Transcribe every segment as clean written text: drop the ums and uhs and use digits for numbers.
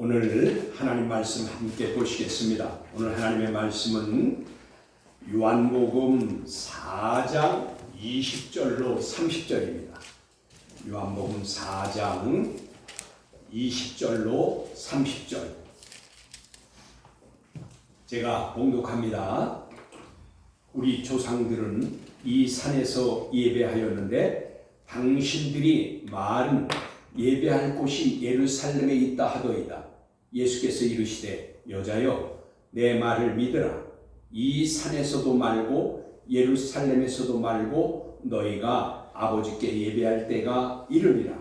오늘 하나님 말씀 함께 보시겠습니다. 오늘 하나님의 말씀은 요한복음 4장 20절로 30절입니다. 요한복음 4장 20절로 30절. 제가 봉독합니다. 우리 조상들은 이 산에서 예배하였는데 당신들이 말은 예배할 곳이 예루살렘에 있다 하더이다. 예수께서 이르시되 여자여 내 말을 믿으라. 이 산에서도 말고 예루살렘에서도 말고 너희가 아버지께 예배할 때가 이르리라.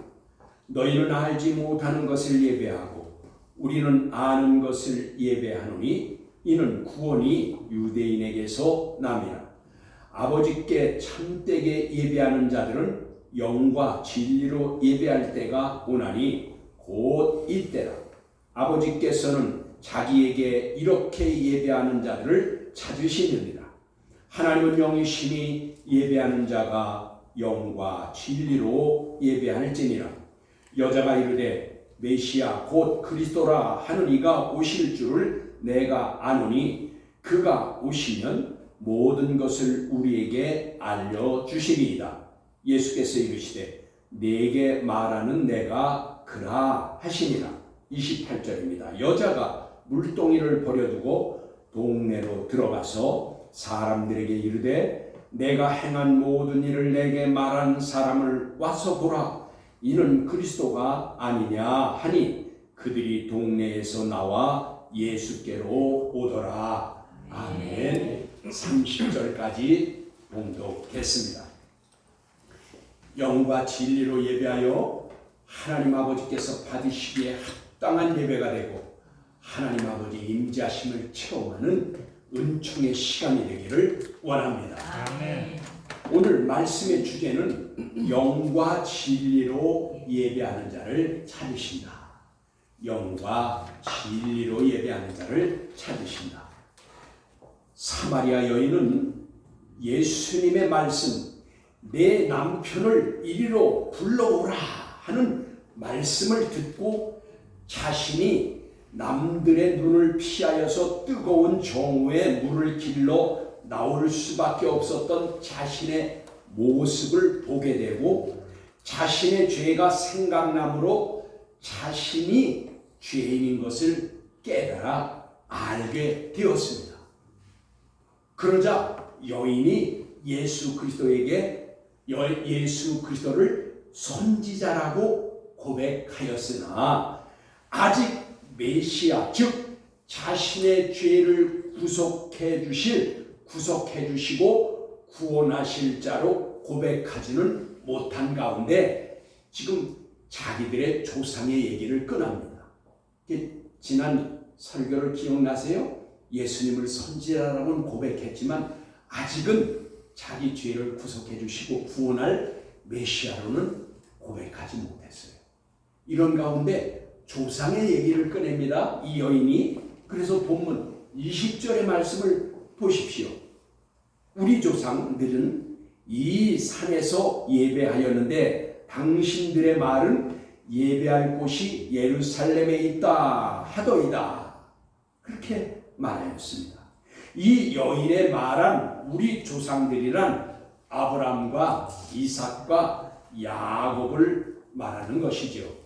너희는 알지 못하는 것을 예배하고 우리는 아는 것을 예배하노니 이는 구원이 유대인에게서 남이라. 아버지께 참되게 예배하는 자들은 영과 진리로 예배할 때가 오나니 곧 이때라. 아버지께서는 자기에게 이렇게 예배하는 자들을 찾으시느니라. 하나님은 영이시니 예배하는 자가 영과 진리로 예배할지니라. 여자가 이르되 메시아 곧 그리스도라 하는 이가 오실 줄을 내가 아노니 그가 오시면 모든 것을 우리에게 알려주시리이다. 예수께서 이르시되 내게 말하는 내가 그라 하시니라. 28절입니다. 여자가 물동이를 버려두고 동네로 들어가서 사람들에게 이르되 내가 행한 모든 일을 내게 말한 사람을 와서 보라. 이는 그리스도가 아니냐 하니 그들이 동네에서 나와 예수께로 오더라. 아멘. 30절까지 봉독했습니다. 영과 진리로 예배하여 하나님 아버지께서 받으시기에 합당한 예배가 되고 하나님 아버지 임재하심을 체험하는 은총의 시간이 되기를 원합니다. 아멘. 오늘 말씀의 주제는 영과 진리로 예배하는 자를 찾으신다. 영과 진리로 예배하는 자를 찾으신다. 사마리아 여인은 예수님의 말씀 내 남편을 이리로 불러오라 하는 말씀을 듣고 자신이 남들의 눈을 피하여서 뜨거운 정오에 물을 길러 나올 수밖에 없었던 자신의 모습을 보게 되고 자신의 죄가 생각나므로 자신이 죄인인 것을 깨달아 알게 되었습니다. 그러자 여인이 예수 그리스도를 선지자라고 고백하였으나 아직 메시아 즉 자신의 죄를 구속해 주시고 구원하실 자로 고백하지는 못한 가운데 지금 자기들의 조상의 얘기를 꺼냅니다. 지난 설교를 기억나세요? 예수님을 선지자라고는 고백했지만 아직은 자기 죄를 구속해 주시고 구원할 메시아로는 고백하지 못했어요. 이런 가운데 조상의 얘기를 꺼냅니다. 이 여인이. 그래서 본문 20절의 말씀을 보십시오. 우리 조상들은 이 산에서 예배하였는데 당신들의 말은 예배할 곳이 예루살렘에 있다 하더이다. 그렇게 말하였습니다. 이 여인의 말한 우리 조상들이란 아브라함과 이삭과 야곱을 말하는 것이죠.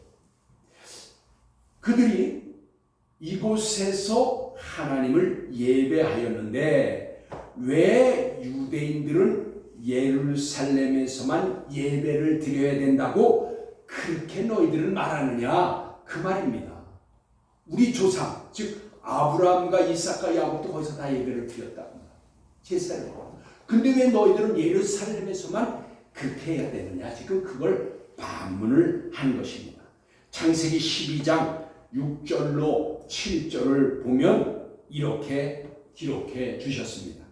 그들이 이곳에서 하나님을 예배하였는데 왜 유대인들은 예루살렘에서만 예배를 드려야 된다고 그렇게 너희들은 말하느냐 그 말입니다. 우리 조상 즉 아브라함과 이삭과 야곱도 거기서 다 예배를 드렸다고 제사를. 근데 왜 너희들은 예루살렘에서만 그렇게 해야 되느냐 지금 그걸 반문을 한 것입니다. 창세기 12장 6절로 7절을 보면 이렇게 기록해 주셨습니다.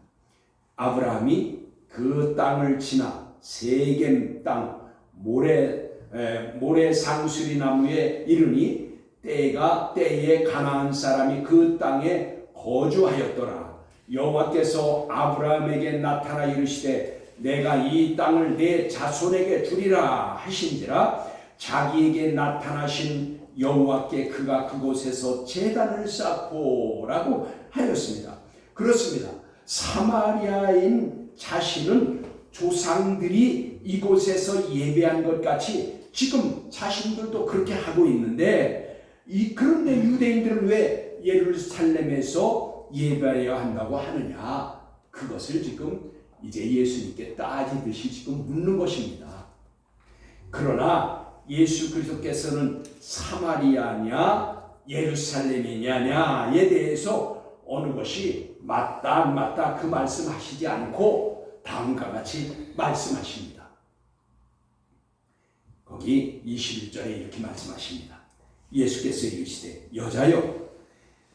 아브라함이 그 땅을 지나 세겜 땅 모래 상수리 나무에 이르니 때에 가나안 사람이 그 땅에 거주하였더라. 여호와께서 아브라함에게 나타나 이르시되 내가 이 땅을 내 자손에게 주리라 하신지라. 자기에게 나타나신 여호와께 그가 그곳에서 제단을 쌓고라고 하였습니다. 그렇습니다. 사마리아인 자신은 조상들이 이곳에서 예배한 것 같이 지금 자신들도 그렇게 하고 있는데, 그런데 유대인들은 왜 예루살렘에서 예배해야 한다고 하느냐? 그것을 지금 이제 예수님께 따지듯이 지금 묻는 것입니다. 그러나 예수 그리스도께서는 사마리아냐 예루살렘이냐에 대해서 어느 것이 맞다 안 맞다 그 말씀하시지 않고 다음과 같이 말씀하십니다. 거기 21절에 이렇게 말씀하십니다. 예수께서 이르시되 여자여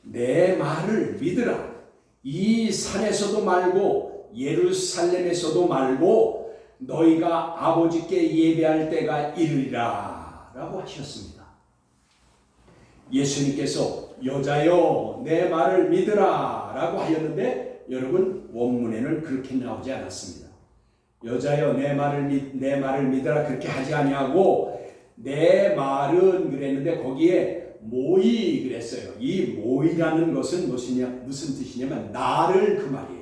내 말을 믿으라. 이 산에서도 말고 예루살렘에서도 말고 너희가 아버지께 예배할 때가 이르리라 라고 하셨습니다. 예수님께서 여자여 내 말을 믿으라 라고 하였는데, 여러분 원문에는 그렇게 나오지 않았습니다. 여자여 내 말을 믿으라 그렇게 하지 아니하고 내 말은 그랬는데 거기에 모이 그랬어요. 이 모이라는 것은 무슨 뜻이냐면 나를 그 말이에요.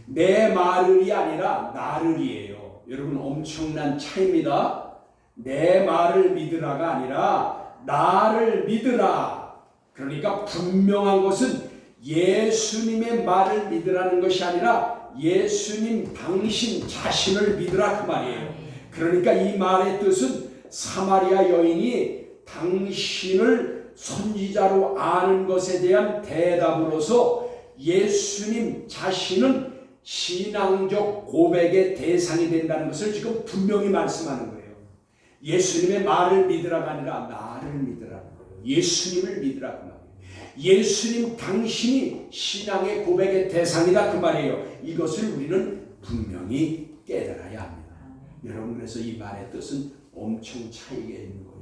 내 말을이 아니라 나를이에요. 여러분 엄청난 차이입니다. 내 말을 믿으라가 아니라 나를 믿으라. 그러니까 분명한 것은 예수님의 말을 믿으라는 것이 아니라 예수님 당신 자신을 믿으라 그 말이에요. 그러니까 이 말의 뜻은 사마리아 여인이 당신을 선지자로 아는 것에 대한 대답으로서 예수님 자신은 신앙적 고백의 대상이 된다는 것을 지금 분명히 말씀하는 거예요. 예수님의 말을 믿으라가 아니라 나를 믿으라는 거예요. 예수님을 믿으라고 말이에요. 예수님 당신이 신앙의 고백의 대상이다 그 말이에요. 이것을 우리는 분명히 깨달아야 합니다. 여러분 그래서 이 말의 뜻은 엄청 차이가 있는 거예요.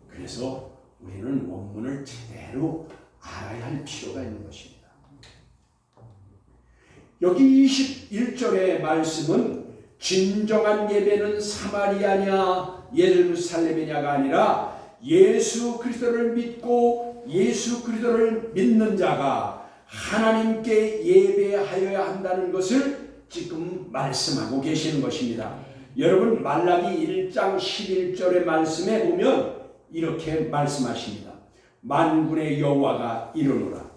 그래서 우리는 원문을 제대로 알아야 할 필요가 있는 것입니다. 여기 21절의 말씀은 진정한 예배는 사마리아냐 예루살렘이냐가 아니라 예수 그리스도를 믿고 예수 그리스도를 믿는 자가 하나님께 예배하여야 한다는 것을 지금 말씀하고 계시는 것입니다. 여러분 말라기 1장 11절의 말씀에 보면 이렇게 말씀하십니다. 만군의 여호와가 이르노라.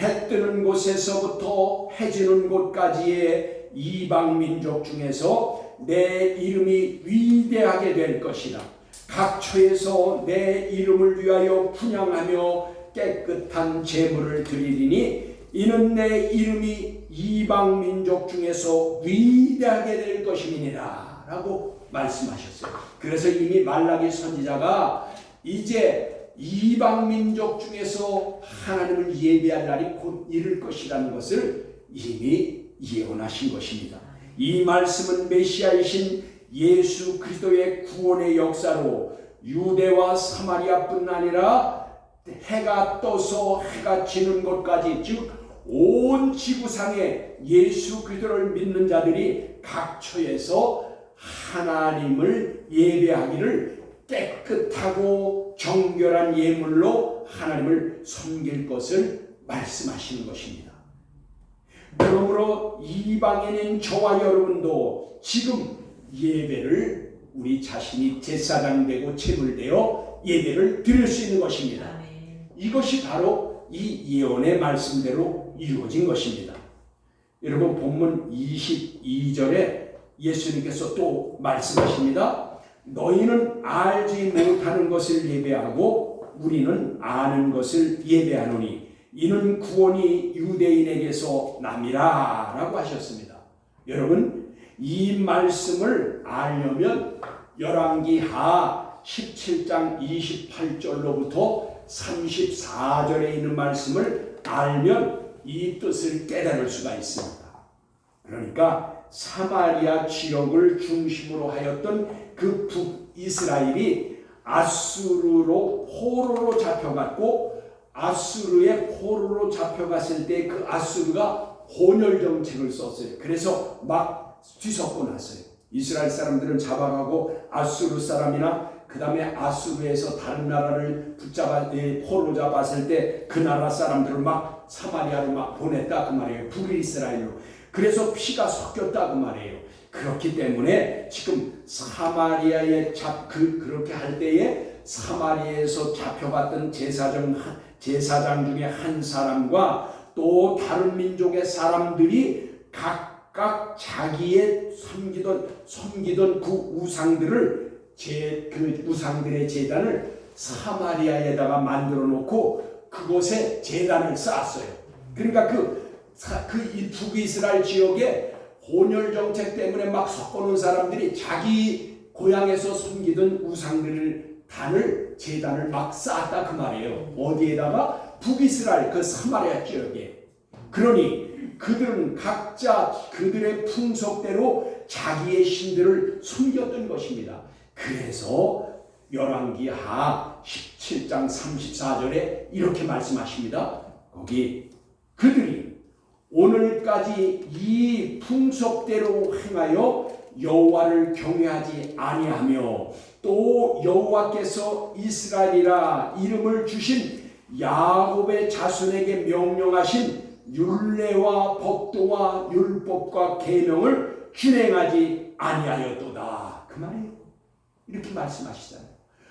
해 뜨는 곳에서부터 해 지는 곳까지의 이방 민족 중에서 내 이름이 위대하게 될 것이라. 각처에서 내 이름을 위하여 분향하며 깨끗한 제물을 드리리니 이는 내 이름이 이방 민족 중에서 위대하게 될 것임이니라 라고 말씀하셨어요. 그래서 이미 말라기 선지자가 이제 이방 민족 중에서 하나님을 예배할 날이 곧 이를 것이라는 것을 이미 예언하신 것입니다. 이 말씀은 메시아이신 예수 그리스도의 구원의 역사로 유대와 사마리아뿐 아니라 해가 떠서 해가 지는 곳까지, 즉 온 지구상에 예수 그리스도를 믿는 자들이 각처에서 하나님을 예배하기를 깨끗하고 정결한 예물로 하나님을 섬길 것을 말씀하시는 것입니다. 그러므로 이방인인 저와 여러분도 지금 예배를 우리 자신이 제사장 되고 제물되어 예배를 드릴 수 있는 것입니다. 이것이 바로 이 예언의 말씀대로 이루어진 것입니다. 여러분 본문 22절에 예수님께서 또 말씀하십니다. 너희는 알지 못하는 것을 예배하고 우리는 아는 것을 예배하노니 이는 구원이 유대인에게서 남이라 라고 하셨습니다. 여러분 이 말씀을 알려면 열왕기하 17장 28절로부터 34절에 있는 말씀을 알면 이 뜻을 깨달을 수가 있습니다. 그러니까 사마리아 지역을 중심으로 하였던 그 북이스라엘이 아수르로 포로로 잡혀갔고, 아수르의 포로로 잡혀갔을 때 그 아수르가 혼혈 정책을 썼어요. 그래서 막 뒤섞고 났어요. 이스라엘 사람들은 잡아가고 아수르 사람이나 그 다음에 아수르에서 다른 나라를 포로 잡았을 때 그 나라 사람들을 막 사마리아로 막 보냈다 그 말이에요. 북이스라엘로. 그래서 피가 섞였다 그 말이에요. 그렇기 때문에 지금 사마리아에 그렇게 할 때에 사마리아에서 잡혀갔던 제사장 중에 한 사람과 또 다른 민족의 사람들이 각각 자기의 섬기던 그 우상들을 그 우상들의 제단을 사마리아에다가 만들어 놓고 그곳에 제단을 쌓았어요. 그러니까 이 북이스라엘 지역에 혼혈 정책 때문에 막 섞어놓은 사람들이 자기 고향에서 섬기던 우상들을 제단을 막 쌓았다 그 말이에요. 어디에다가? 북이스라엘 그 사마리아 지역에. 그러니 그들은 각자 그들의 풍속대로 자기의 신들을 섬겼던 것입니다. 그래서 열왕기하 17장 34절에 이렇게 말씀하십니다. 거기 그들이 오늘까지 이 풍속대로 행하여 여호와를 경외하지 아니하며 또 여호와께서 이스라엘이라 이름을 주신 야곱의 자손에게 명령하신 율례와 법도와 율법과 계명을 준행하지 아니하였도다. 그 말이에요. 이렇게 말씀하시잖아요.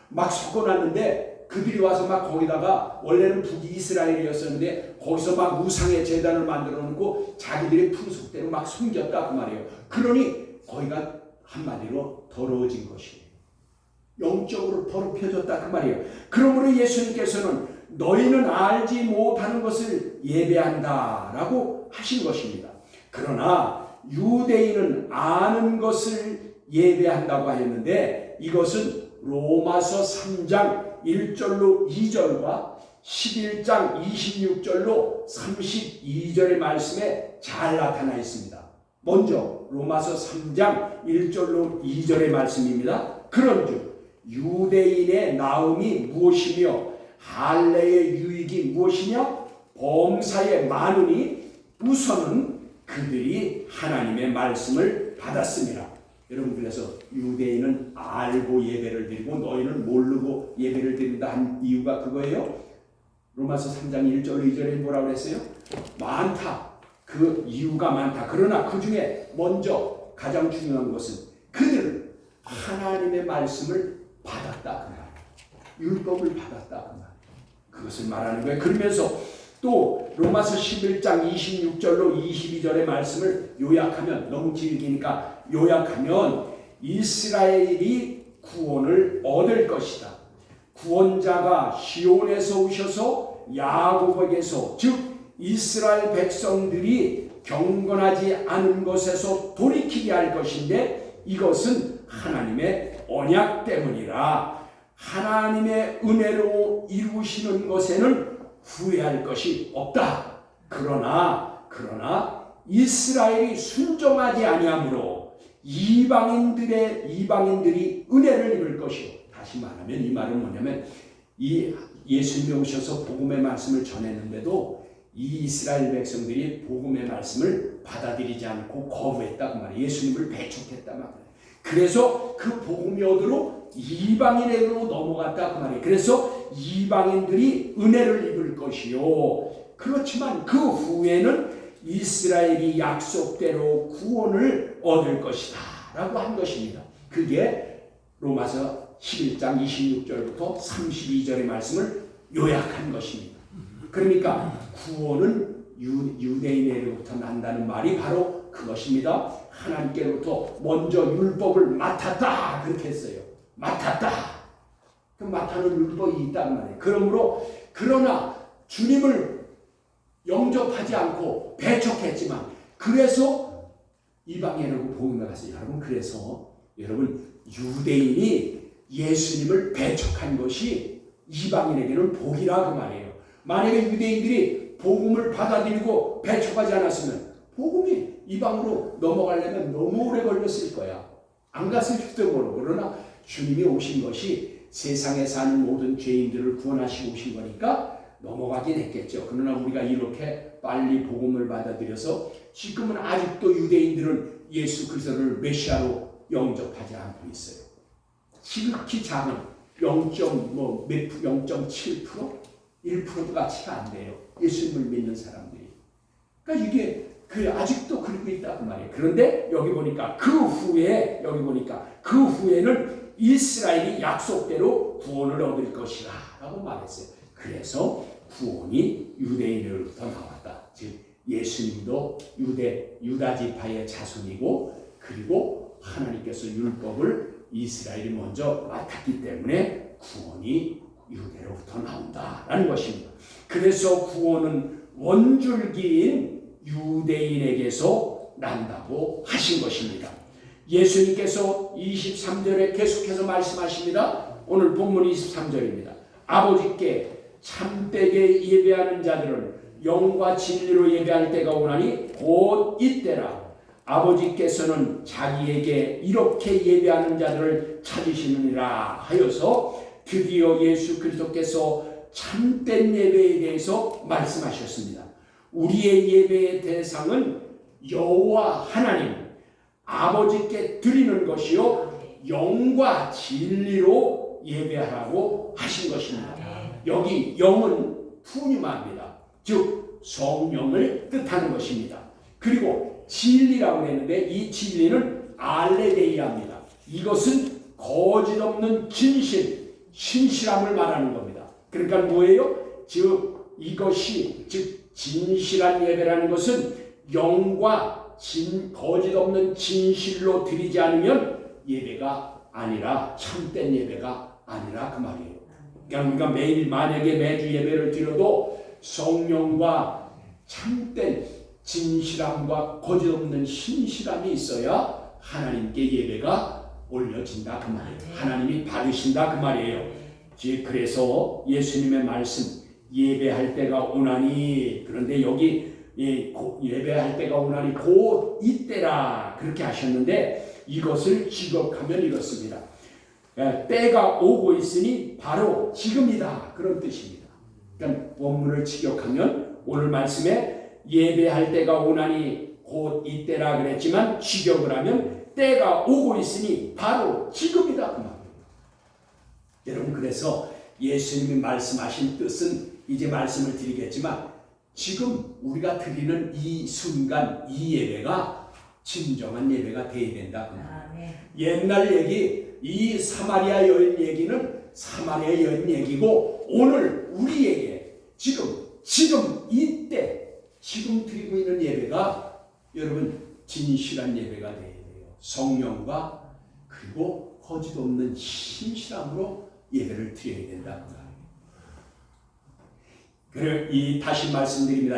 막 섞어놨는데 그들이 와서 막 거기다가 원래는 북이스라엘이었었는데 거기서 막 우상의 제단을 만들어 놓고 자기들의 풍속대로 막 숨겼다 그 말이에요. 그러니 거기가 한마디로 더러워진 것이에요. 영적으로 더럽혀졌다 그 말이에요. 그러므로 예수님께서는 너희는 알지 못하는 것을 예배한다라고 하신 것입니다. 그러나 유대인은 아는 것을 예배한다고 하였는데 이것은 로마서 3장 1절로 2절과 11장 26절로 32절의 말씀에 잘 나타나 있습니다. 먼저 로마서 3장 1절로 2절의 말씀입니다. 그런즉 유대인의 나음이 무엇이며 할례의 유익이 무엇이냐? 범사에 많으니 우선은 그들이 하나님의 말씀을 받았습니다. 여러분, 그래서 유대인은 알고 예배를 드리고 너희는 모르고 예배를 드린다 한 이유가 그거예요. 로마서 3장 1절 2절에 뭐라고 그랬어요? 많다. 그 이유가 많다. 그러나 그 중에 먼저 가장 중요한 것은 그들은 하나님의 말씀을 받았다 그 말. 율법을 받았다 그 말. 그것을 말하는 거예요. 그러면서 또 로마서 11장 26절로 22절의 말씀을 요약하면, 너무 길기니까 요약하면, 이스라엘이 구원을 얻을 것이다. 구원자가 시온에서 오셔서 야곱에게서, 즉 이스라엘 백성들이 경건하지 않은 것에서 돌이키게 할 것인데, 이것은 하나님의 언약 때문이라 하나님의 은혜로 이루시는 것에는 후회할 것이 없다. 그러나 이스라엘이 순종하지 아니하므로 이방인들이 은혜를 입을 것이요. 다시 말하면 이 말은 뭐냐면, 이 예수님이 오셔서 복음의 말씀을 전했는데도 이 이스라엘 백성들이 복음의 말씀을 받아들이지 않고 거부했다 그 말이에요. 예수님을 배척했다 말이에요. 그래서 그 복음이 어디로? 이방인에게로 넘어갔다 그 말이에요. 그래서 이방인들이 은혜를 입을 것이요. 그렇지만 그 후에는 이스라엘이 약속대로 구원을 얻을 것이다 라고 한 것입니다. 그게 로마서 11장 26절부터 32절의 말씀을 요약한 것입니다. 그러니까 구원은 유대인에게로부터 난다는 말이 바로 그것입니다. 하나님께로부터 먼저 율법을 맡았다 그렇게 했어요. 맡았다. 그 맡아는 율법이 있단 말이에요. 그러나 주님을 영접하지 않고 배척했지만, 그래서 이방인하고 복음을 갔어요. 여러분 유대인이 예수님을 배척한 것이 이방인에게는 복이라 그 말이에요. 만약에 유대인들이 복음을 받아들이고 배척하지 않았으면 복음이 이방으로 넘어가려면 너무 오래 걸렸을 거야. 안 갔을지도 모르고. 그러나 주님이 오신 것이 세상에 사는 모든 죄인들을 구원하시고 오신 거니까 넘어가긴 했겠죠. 그러나 우리가 이렇게 빨리 복음을 받아들여서 지금은 아직도 유대인들은 예수 그리스도를 메시아로 영접하지 않고 있어요. 지극히 작은 0.7%? 1%도 가치가 안 돼요. 예수님을 믿는 사람들이. 그러니까 이게 아직도 그러고 있다 그 말이에요. 그런데 여기 보니까 그 후에는 이스라엘이 약속대로 구원을 얻을 것이라 라고 말했어요. 그래서 구원이 유대인으로부터 나왔다. 즉 예수님도 유다 지파의 자손이고, 그리고 하나님께서 율법을 이스라엘이 먼저 맡았기 때문에 구원이 유대로부터 나온다라는 것입니다. 그래서 구원은 원줄기인 유대인에게서 난다고 하신 것입니다. 예수님께서 23절에 계속해서 말씀하십니다. 오늘 본문 23절입니다. 아버지께 참되게 예배하는 자들은 영과 진리로 예배할 때가 오나니 곧 이때라. 아버지께서는 자기에게 이렇게 예배하는 자들을 찾으시느니라 하여서 드디어 예수 그리스도께서 참된 예배에 대해서 말씀하셨습니다. 우리의 예배의 대상은 여호와 하나님 아버지께 드리는 것이요 영과 진리로 예배하라고 하신 것입니다. 여기 영은 푸뉴마입니다. 즉 성령을 뜻하는 것입니다. 그리고 진리라고 했는데 이 진리는 알레데이아입니다. 이것은 거짓 없는 신실함을 말하는 겁니다. 그러니까 뭐예요? 이것이 진실한 예배라는 것은 영과 거짓 없는 진실로 드리지 않으면 예배가 아니라 참된 예배가 아니라 그 말이에요. 그러니까 우리가 만약에 매주 예배를 드려도 성령과 참된 진실함과 거짓 없는 신실함이 있어야 하나님께 예배가 올려진다 그 말이에요. 하나님이 받으신다 그 말이에요. 그래서 예수님의 말씀 예배할 때가 오나니, 그런데 여기 예배할 때가 오나니 곧 이때라 그렇게 하셨는데 이것을 직역하면 이렇습니다. 때가 오고 있으니 바로 지금이다 그런 뜻입니다. 그러니까 원문을 직역하면 오늘 말씀에 예배할 때가 오나니 곧 이때라 그랬지만 직역을 하면 때가 오고 있으니 바로 지금이다 그 말입니다. 여러분, 그래서 예수님이 말씀하신 뜻은 이제 말씀을 드리겠지만 지금 우리가 드리는 이 순간 이 예배가 진정한 예배가 되어야 된다 그 말입니다. 옛날 얘기, 이 사마리아 여인 얘기는 사마리아 여인 얘기고, 오늘 우리에게 지금 이때 지금 드리고 있는 예배가 여러분 진실한 예배가 되어야 돼요. 성령과 그리고 거짓 없는 신실함으로 예배를 드려야 된다. 다시 말씀드립니다.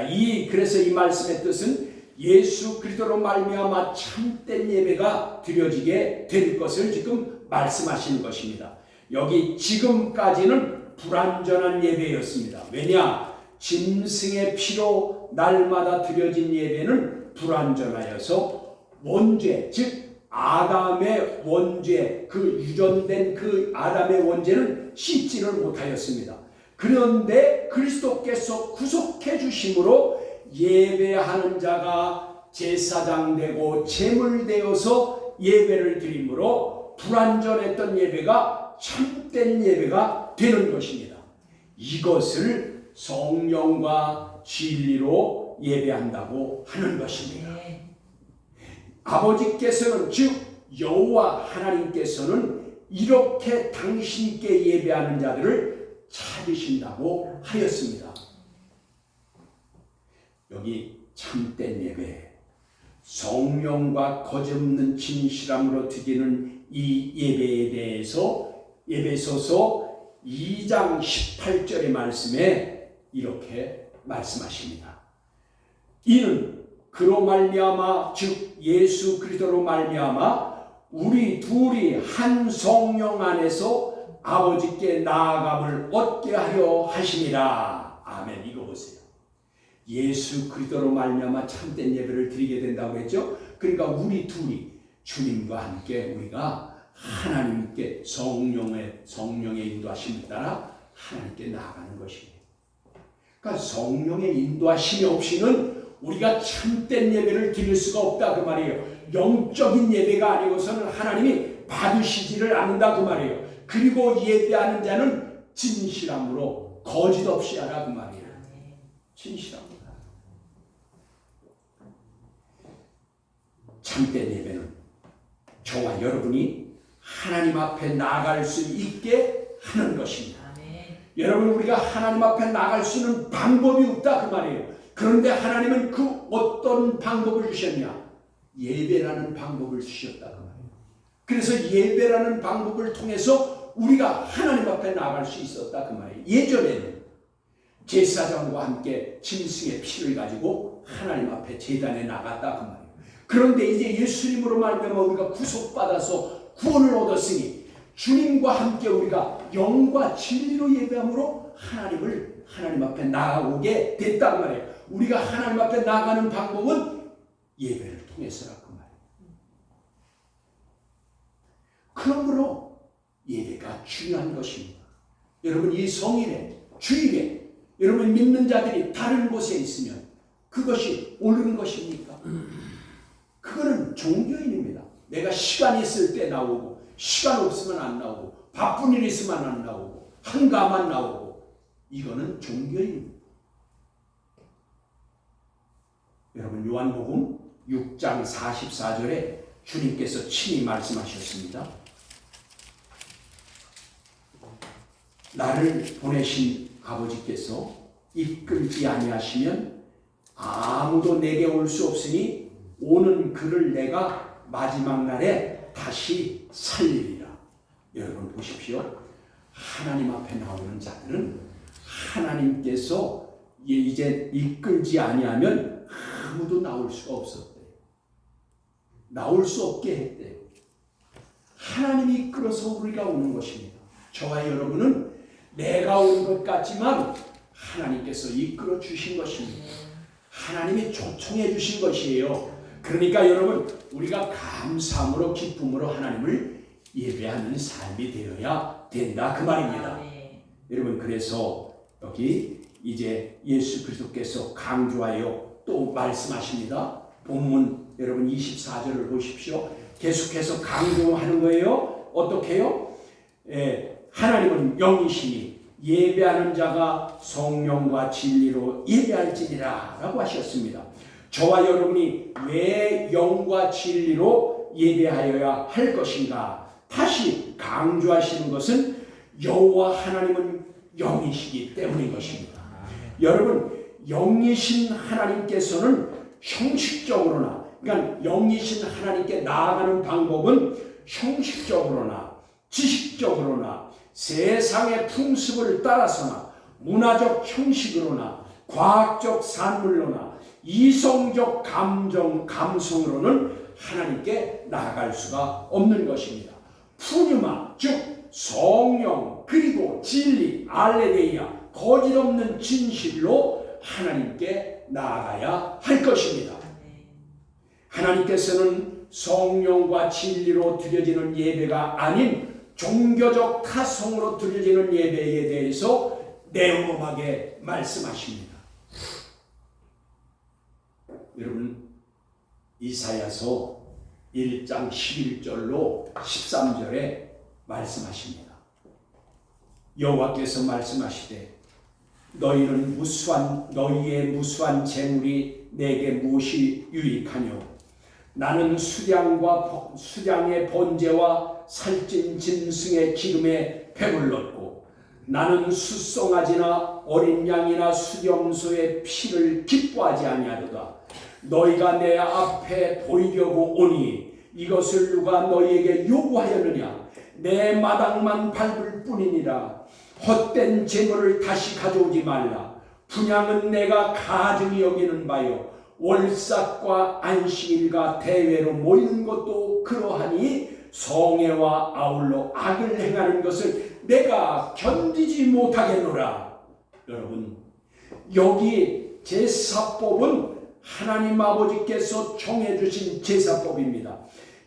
그래서 이 말씀의 뜻은 예수 그리스도로 말미암아 참된 예배가 드려지게 될 것을 지금 말씀하시는 것입니다. 여기 지금까지는 불완전한 예배였습니다. 왜냐? 짐승의 피로 날마다 드려진 예배는 불완전하여서 원죄, 즉 아담의 원죄, 유전된 아담의 원죄는 씻지를 못하였습니다. 그런데 그리스도께서 구속해 주심으로 예배하는 자가 제사장 되고 제물 되어서 예배를 드림으로 불완전했던 예배가 참된 예배가 되는 것입니다. 이것을 성령과 진리로 예배한다고 하는 것입니다. 아버지께서는, 즉 여호와 하나님께서는 이렇게 당신께 예배하는 자들을 찾으신다고 하였습니다. 여기 참된 예배, 성령과 거짓없는 진실함으로 드리는 이 예배에 대해서 에베소서 2장 18절의 말씀에 이렇게 말씀하십니다. 이는 그로 말미암아, 즉 예수 그리스도로 말미암아 우리 둘이 한 성령 안에서 아버지께 나아감을 얻게 하려 하심이라. 아멘. 이거 보세요. 예수 그리스도로 말미암아 참된 예배를 드리게 된다고 했죠. 그러니까 우리 둘이 주님과 함께 우리가 하나님께 성령의 인도하심을 따라 하나님께 나아가는 것입니다. 그러니까 성령의 인도하심이 없이는 우리가 참된 예배를 드릴 수가 없다 그 말이에요. 영적인 예배가 아니고서는 하나님이 받으시지를 않는다 그 말이에요. 그리고 예배하는 자는 진실함으로 거짓 없이 하라 그 말이에요. 진실함으로. 참된 예배는 저와 여러분이 하나님 앞에 나아갈 수 있게 하는 것입니다. 여러분, 우리가 하나님 앞에 나갈 수 있는 방법이 없다 그 말이에요. 그런데 하나님은 그 어떤 방법을 주셨냐? 예배라는 방법을 주셨다 그 말이에요. 그래서 예배라는 방법을 통해서 우리가 하나님 앞에 나갈 수 있었다 그 말이에요. 예전에는 제사장과 함께 짐승의 피를 가지고 하나님 앞에 제단에 나갔다 그 말이에요. 그런데 이제 예수님으로 말미암아 우리가 구속받아서 구원을 얻었으니 주님과 함께 우리가 영과 진리로 예배함으로 하나님 앞에 나아오게 됐단 말이에요. 우리가 하나님 앞에 나가는 방법은 예배를 통해서라 그 말이에요. 그러므로 예배가 중요한 것입니다. 여러분, 이 성일에 주일에 여러분 믿는 자들이 다른 곳에 있으면 그것이 옳은 것입니까? 그거는 종교인입니다. 내가 시간 있을 때 나오고 시간 없으면 안 나오고 바쁜 일 있으면 안 나오고 한가만 나오고 이거는 종교인입니다. 여러분, 요한복음 6장 44절에 주님께서 친히 말씀하셨습니다. 나를 보내신 아버지께서 이끌지 아니하시면 아무도 내게 올 수 없으니 오는 그를 내가 마지막 날에 다시 살리리라. 여러분 보십시오. 하나님 앞에 나오는 자들은 하나님께서 이제 이끌지 아니하면 아무도 나올 수가 없었대요. 나올 수 없게 했대요. 하나님이 이끌어서 우리가 오는 것입니다. 저와 여러분은 내가 온 것 같지만 하나님께서 이끌어 주신 것입니다. 하나님이 초청해 주신 것이에요. 그러니까 여러분, 우리가 감사함으로 기쁨으로 하나님을 예배하는 삶이 되어야 된다 그 말입니다. 여러분, 그래서 여기 이제 예수 그리스도께서 강조하여 또 말씀하십니다. 본문 여러분 24절을 보십시오. 계속해서 강조하는 거예요. 어떻게 해요? 하나님은 영이시니 예배하는 자가 성령과 진리로 예배할지니라 라고 하셨습니다. 저와 여러분이 왜 영과 진리로 예배하여야 할 것인가? 다시 강조하시는 것은 여호와 하나님은 영이시기 때문인 것입니다. 여러분, 영이신 하나님께서는 형식적으로나, 그러니까 영이신 하나님께 나아가는 방법은 형식적으로나 지식적으로나 세상의 풍습을 따라서나 문화적 형식으로나 과학적 산물로나 이성적 감성으로는 하나님께 나아갈 수가 없는 것입니다. 푸뉴마, 즉 성령 그리고 진리, 알레데이아, 거짓 없는 진실로 하나님께 나아가야 할 것입니다. 하나님께서는 성령과 진리로 드려지는 예배가 아닌 종교적 타성으로 드려지는 예배에 대해서 냉엄하게 말씀하십니다. 여러분, 이사야서 1장 11절로 13절에 말씀하십니다. 여호와께서 말씀하시되 너희의 무수한 재물이 내게 무엇이 유익하뇨? 나는 수량의 번제와 살찐 짐승의 기름에 배불렀고 나는 숫송아지나 어린 양이나 수렴소의 피를 기뻐하지 아니하도다. 너희가 내 앞에 보이려고 오니 이것을 누가 너희에게 요구하였느냐? 내 마당만 밟을 뿐이니라. 헛된 재물을 다시 가져오지 말라. 분향은 내가 가증히 여기는 바요 월삭과 안식일과 대회로 모이는 것도 그러하니 성애와 아울러 악을 행하는 것을 내가 견디지 못하겠노라. 여러분, 여기 제사법은 하나님 아버지께서 정해주신 제사법입니다.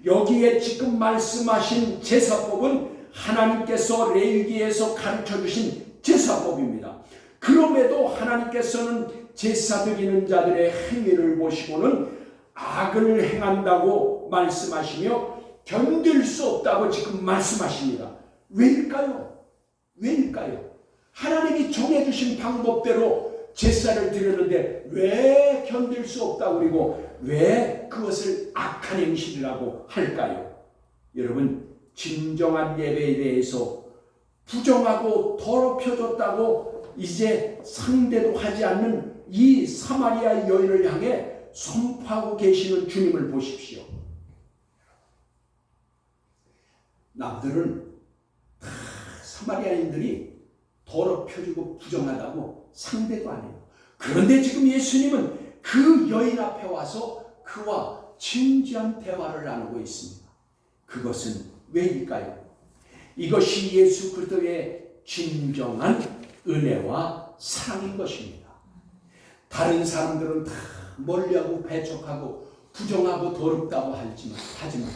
여기에 지금 말씀하신 제사법은 하나님께서 레위기에서 가르쳐주신 제사법입니다. 그럼에도 하나님께서는 제사 드리는 자들의 행위를 보시고는 악을 행한다고 말씀하시며 견딜 수 없다고 지금 말씀하십니다. 왜일까요? 왜일까요? 하나님이 정해주신 방법대로 제사를 드렸는데 왜 견딜 수 없다고 그리고 왜 그것을 악한 행실이라고 할까요? 여러분, 진정한 예배에 대해서 부정하고 더럽혀졌다고 이제 상대도 하지 않는 이 사마리아 여인을 향해 선포하고 계시는 주님을 보십시오. 남들은 다 사마리아인들이 더럽혀지고 부정하다고 상대도 안 해요. 그런데 지금 예수님은 그 여인 앞에 와서 그와 진지한 대화를 나누고 있습니다. 그것은 왜일까요? 이것이 예수 그리스도의 진정한 은혜와 사랑인 것입니다. 다른 사람들은 다 멀리하고 배척하고 부정하고 더럽다고 하지만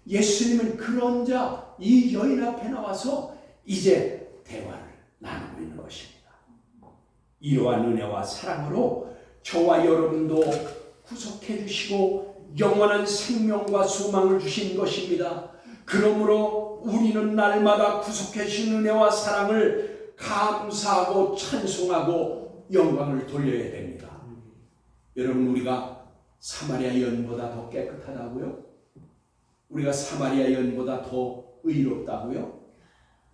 예수님은 그런 자 이 여인 앞에 나와서 이제 대화를 나누고 있는 것입니다. 이러한 은혜와 사랑으로 저와 여러분도 구속해 주시고 영원한 생명과 소망을 주신 것입니다. 그러므로 우리는 날마다 구속해 주신 은혜와 사랑을 감사하고 찬송하고 영광을 돌려야 됩니다. 여러분, 우리가 사마리아 여인보다 더 깨끗하다고요? 우리가 사마리아 여인보다 더 의롭다고요?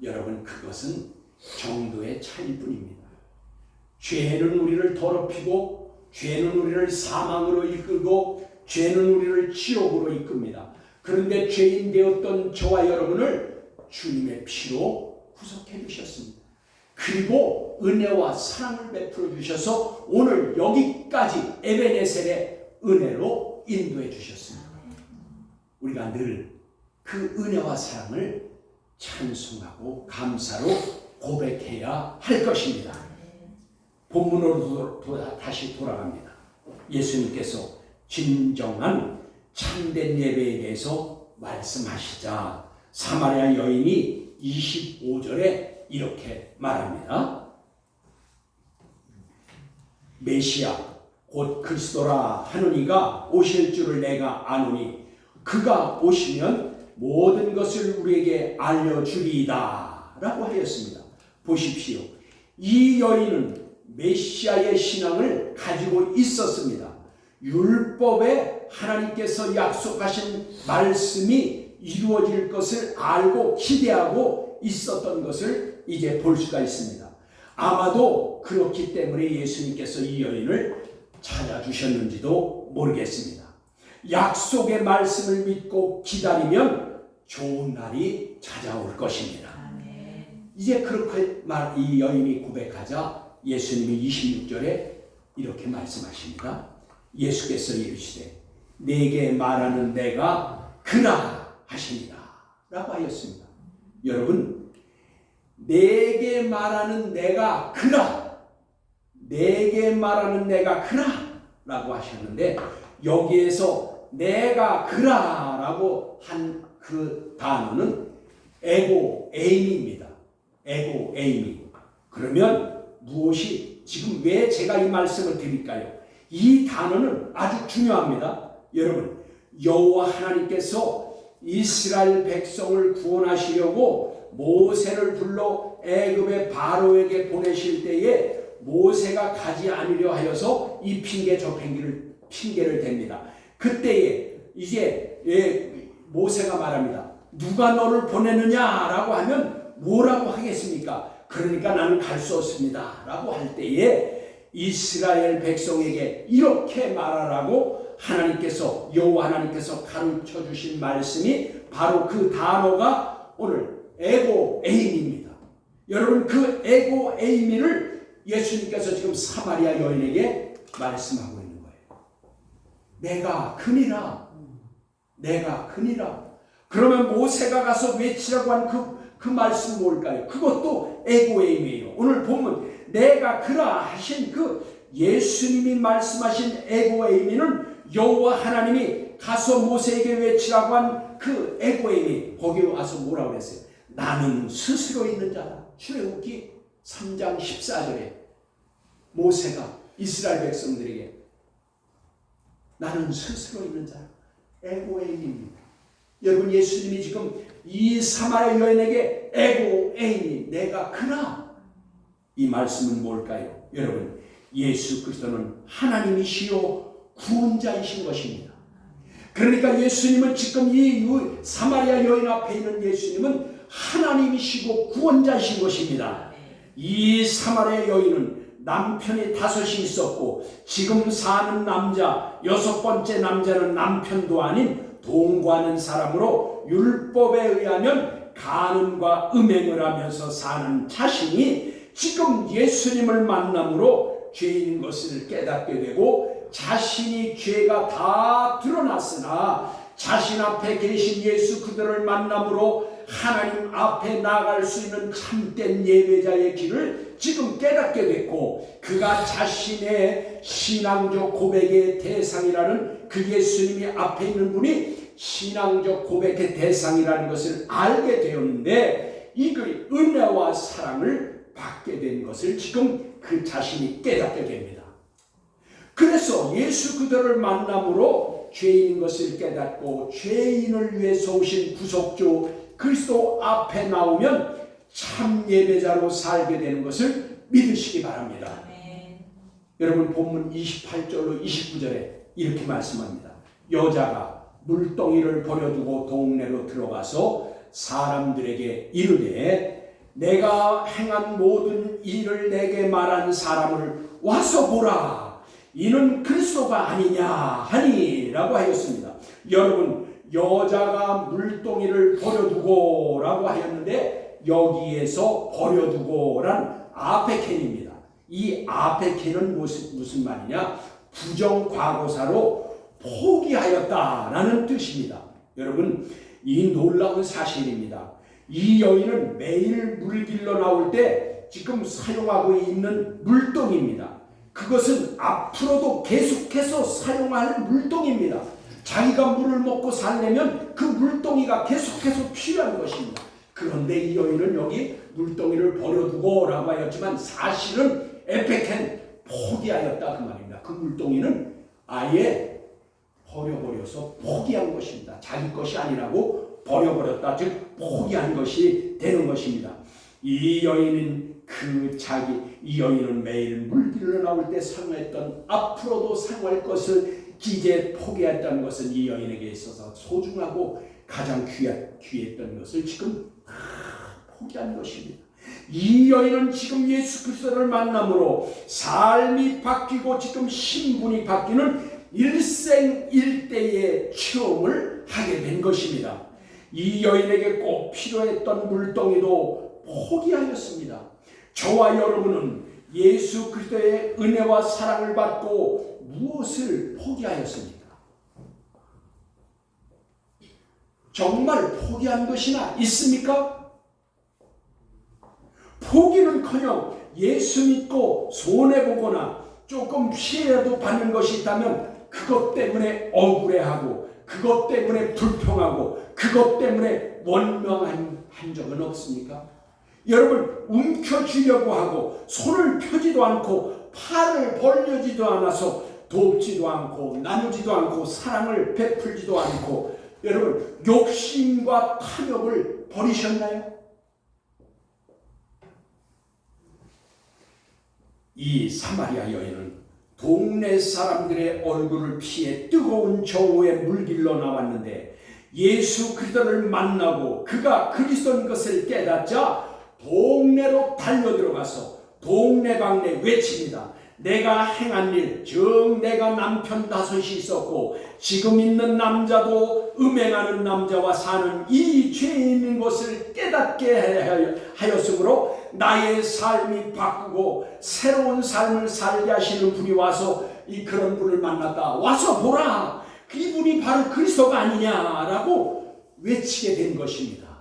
여러분, 그것은 정도의 차이일 뿐입니다. 죄는 우리를 더럽히고 죄는 우리를 사망으로 이끌고 죄는 우리를 지옥으로 이끕니다. 그런데 죄인 되었던 저와 여러분을 주님의 피로 구속해 주셨습니다. 그리고 은혜와 사랑을 베풀어 주셔서 오늘 여기까지 에베네셀의 은혜로 인도해 주셨습니다. 우리가 늘 그 은혜와 사랑을 찬송하고 감사로 고백해야 할 것입니다. 본문으로 다시 돌아갑니다. 예수님께서 진정한 참된 예배에 대해서 말씀하시자 사마리아 여인이 25절에 이렇게 말합니다. 메시아 곧 그리스도라 하느니가 오실 줄을 내가 아노니 그가 오시면 모든 것을 우리에게 알려주리이다 라고 하였습니다. 보십시오. 이 여인은 메시아의 신앙을 가지고 있었습니다. 율법에 하나님께서 약속하신 말씀이 이루어질 것을 알고 기대하고 있었던 것을 이제 볼 수가 있습니다. 아마도 그렇기 때문에 예수님께서 이 여인을 찾아주셨는지도 모르겠습니다. 약속의 말씀을 믿고 기다리면 좋은 날이 찾아올 것입니다. 이제 그렇게 이 여인이 고백하자 예수님이 26절에 이렇게 말씀하십니다. 예수께서 이르시되 내게 말하는 내가 그라 하시니라 라고 하였습니다. 여러분, 내게 말하는 내가 그라, 내게 말하는 내가 그라 라고 하셨는데 여기에서 내가 그라 라고 한 그 단어는 에고 에임입니다. 에고 에이미. 그러면 무엇이 지금 왜 제가 이 말씀을 드릴까요? 이 단어는 아주 중요합니다. 여러분, 여호와 하나님께서 이스라엘 백성을 구원하시려고 모세를 불러 애굽의 바로에게 보내실 때에 모세가 가지 않으려 하여서 이 핑계 저 핑계를 댑니다. 그때에 이제 모세가 말합니다. 누가 너를 보내느냐라고 하면 뭐라고 하겠습니까? 그러니까 나는 갈 수 없습니다 라고 할 때에 이스라엘 백성에게 이렇게 말하라고 하나님께서 여호와 하나님께서 가르쳐 주신 말씀이 바로 그 단어가 오늘 에고 에이미입니다. 여러분, 그 에고 에이미를 예수님께서 지금 사마리아 여인에게 말씀하고 있는 거예요. 내가 그니라, 내가 그니라. 그러면 모세가 가서 외치라고 한 그 말씀 뭘까요? 그것도 에고에임이에요. 오늘 보면 내가 그라 하신 그 예수님이 말씀하신 에고에임이는 여호와 하나님이 가서 모세에게 외치라고 한 그 에고에임이 거기 와서 뭐라고 했어요? 나는 스스로 있는 자다. 출애굽기 3장 14절에 모세가 이스라엘 백성들에게 나는 스스로 있는 자다. 에고에임입니다. 여러분, 예수님이 지금 이 사마리아 여인에게 에고 에이니 내가 그라. 이 말씀은 뭘까요? 여러분, 예수 그리스도는 하나님이시요 구원자이신 것입니다. 그러니까 예수님은 지금 이 사마리아 여인 앞에 있는 예수님은 하나님이시고 구원자이신 것입니다. 이 사마리아 여인은 남편이 5이 있었고 지금 사는 남자 6번째 남자는 남편도 아닌 동거하는 사람으로 율법에 의하면 간음과 음행을 하면서 사는 자신이 지금 예수님을 만남으로 죄인 것을 깨닫게 되고 자신이 죄가 다 드러났으나 자신 앞에 계신 예수 그들을 만남으로 하나님 앞에 나아갈 수 있는 참된 예배자의 길을 지금 깨닫게 됐고 그가 자신의 신앙적 고백의 대상이라는 그 예수님이 앞에 있는 분이 신앙적 고백의 대상이라는 것을 알게 되었는데 이 은혜와 사랑을 받게 된 것을 지금 그 자신이 깨닫게 됩니다. 그래서 예수 그들을 만남으로 죄인인 것을 깨닫고 죄인을 위해서 오신 구속주 그리스도 앞에 나오면 참 예배자로 살게 되는 것을 믿으시기 바랍니다. 여러분 본문 28절로 29절에 이렇게 말씀합니다. 여자가 물동이를 버려두고 동네로 들어가서 사람들에게 이르되 내가 행한 모든 일을 내게 말한 사람을 와서 보라. 이는 그리스도가 아니냐 하니라고 하였습니다. 여러분 여자가 물동이를 버려두고 라고 하였는데 여기에서 버려두고란 아페켄입니다. 이 아페켄은 무슨 말이냐? 부정과거사로 포기하였다라는 뜻입니다. 여러분 이 놀라운 사실입니다. 이 여인은 매일 물길로 나올 때 지금 사용하고 있는 물동입니다. 그것은 앞으로도 계속해서 사용할 물동입니다. 자기가 물을 먹고 살려면 그 물동이가 계속해서 필요한 것입니다. 그런데 이 여인은 여기 물동이를 버려두고 라고 하였지만 사실은 에페켄 포기하였다 그 말입니다. 그 물동이는 아예 버려버려서 포기한 것입니다. 자기 것이 아니라고 버려버렸다. 즉 포기한 것이 되는 것입니다. 이 여인은 매일 물길로 나올 때 사용했던 앞으로도 사용할 것을 이제 포기했다는 것은 이 여인에게 있어서 소중하고 가장 귀했던 것을 지금 다 포기한 것입니다. 이 여인은 지금 예수 그리스도를 만남으로 삶이 바뀌고 지금 신분이 바뀌는 일생일대의 체험을 하게 된 것입니다. 이 여인에게 꼭 필요했던 물동이도 포기하였습니다. 저와 여러분은 예수 그리스도의 은혜와 사랑을 받고 무엇을 포기하였습니까? 정말 포기한 것이나 있습니까? 포기는커녕 예수 믿고 손해보거나 조금 피해라도 받는 것이 있다면 그것 때문에 억울해하고 그것 때문에 불평하고 그것 때문에 원망한 적은 없습니까? 여러분 움켜쥐려고 하고 손을 펴지도 않고 팔을 벌려지도 않아서 돕지도 않고 나누지도 않고 사랑을 베풀지도 않고 여러분 욕심과 탐욕을 버리셨나요? 이 사마리아 여인은 동네 사람들의 얼굴을 피해 뜨거운 저우의 물길로 나왔는데 예수 그리스도를 만나고 그가 그리스도인 것을 깨닫자 동네로 달려들어가서 동네방네 외칩니다. 내가 행한 일, 즉 내가 남편 5이 있었고 지금 있는 남자도 음행하는 남자와 사는 이 죄인인 것을 깨닫게 하였으므로 나의 삶이 바꾸고 새로운 삶을 살게 하시는 분이 와서 그런 분을 만났다. 와서 보라. 이분이 바로 그리스도가 아니냐라고 외치게 된 것입니다.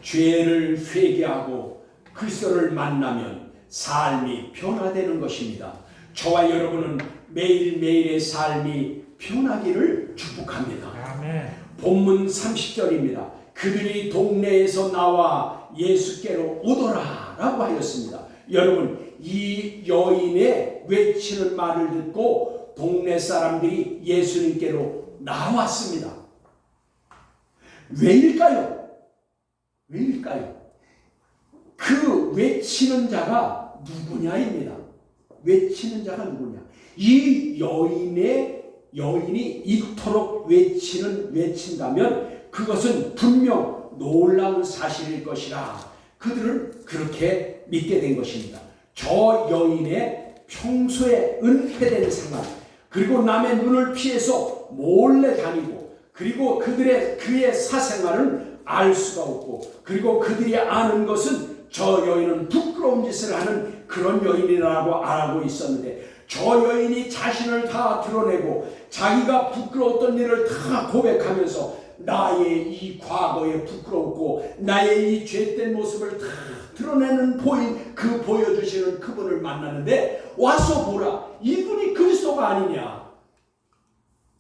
죄를 회개하고 그리스도를 만나면 삶이 변화되는 것입니다. 저와 여러분은 매일매일의 삶이 변하기를 축복합니다. 아멘. 본문 30절입니다. 그들이 동네에서 나와 예수께로 오더라 라고 하였습니다. 여러분 이 여인의 외치는 말을 듣고 동네 사람들이 예수님께로 나왔습니다. 왜일까요? 왜일까요? 그 외치는 자가 누구냐입니다. 외치는 자가 누구냐? 이 여인이 이토록 외친다면 그것은 분명 놀라운 사실일 것이라 그들은 그렇게 믿게 된 것입니다. 저 여인의 평소에 은폐된 생활, 그리고 남의 눈을 피해서 몰래 다니고, 그리고 그의 사생활은 알 수가 없고, 그리고 그들이 아는 것은 저 여인은 부끄러운 짓을 하는 그런 여인이라고 알고 있었는데, 저 여인이 자신을 다 드러내고 자기가 부끄러웠던 일을 다 고백하면서 나의 이 과거에 부끄럽고 나의 이 죄된 모습을 다 드러내는 보여주시는 그분을 만나는데, 와서 보라, 이분이 그리스도가 아니냐,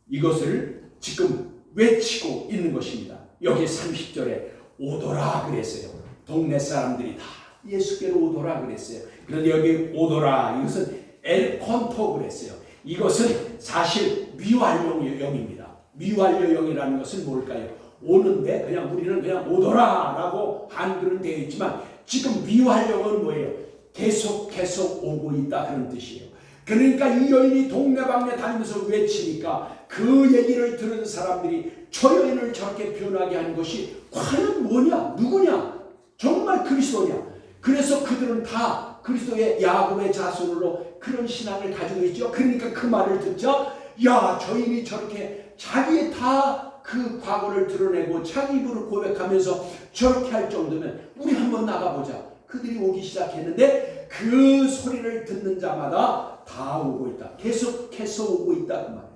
이것을 지금 외치고 있는 것입니다. 여기 30절에 오더라 그랬어요. 동네 사람들이 다 예수께로 오더라 그랬어요. 그런데 여기 오더라, 이것은 엘콘토 그랬어요. 이것은 사실 미완료형입니다. 미완료형이라는 것은 뭘까요? 오는데 우리는 그냥 오더라 라고 한글은 되어 있지만, 지금 미완료형은 뭐예요? 계속 오고 있다, 그런 뜻이에요. 그러니까 이 여인이 동네방네 다니면서 외치니까 그 얘기를 들은 사람들이 저 여인을 저렇게 변하게 한 것이 과연 뭐냐, 누구냐, 정말 그리스도냐. 그래서 그들은 다 그리스도의 야곱의 자손으로 그런 신앙을 가지고 있죠. 그러니까 그 말을 듣자, 야, 저 여인이 저렇게 자기의 다 그 과거를 드러내고 자기 입으로 고백하면서 저렇게 할 정도면 우리 한번 나가보자. 그들이 오기 시작했는데 그 소리를 듣는 자마다 다 오고 있다. 계속해서 오고 있다, 그 말이에요.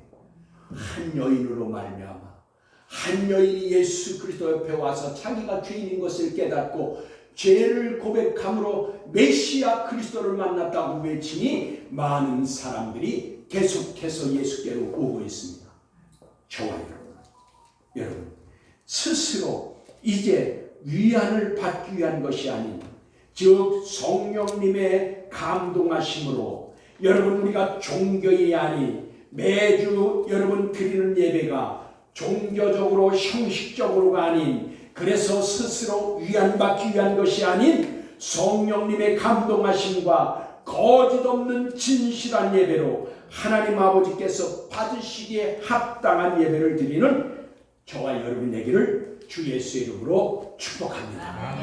한 여인으로 말미암아, 한 여인이 예수 그리스도 옆에 와서 자기가 죄인인 것을 깨닫고 죄를 고백함으로 메시아 그리스도를 만났다고 외치니 많은 사람들이 계속해서 예수께로 오고 있습니다. 저와 여러분, 스스로 이제 위안을 받기 위한 것이 아닌, 즉 성령님의 감동하심으로 여러분, 우리가 종교이 아닌 매주 여러분 드리는 예배가 종교적으로 형식적으로가 아닌, 그래서 스스로 위안받기 위한 것이 아닌 성령님의 감동하심과 거짓 없는 진실한 예배로 하나님 아버지께서 받으시기에 합당한 예배를 드리는 저와 여러분 되기를 주 예수의 이름으로 축복합니다.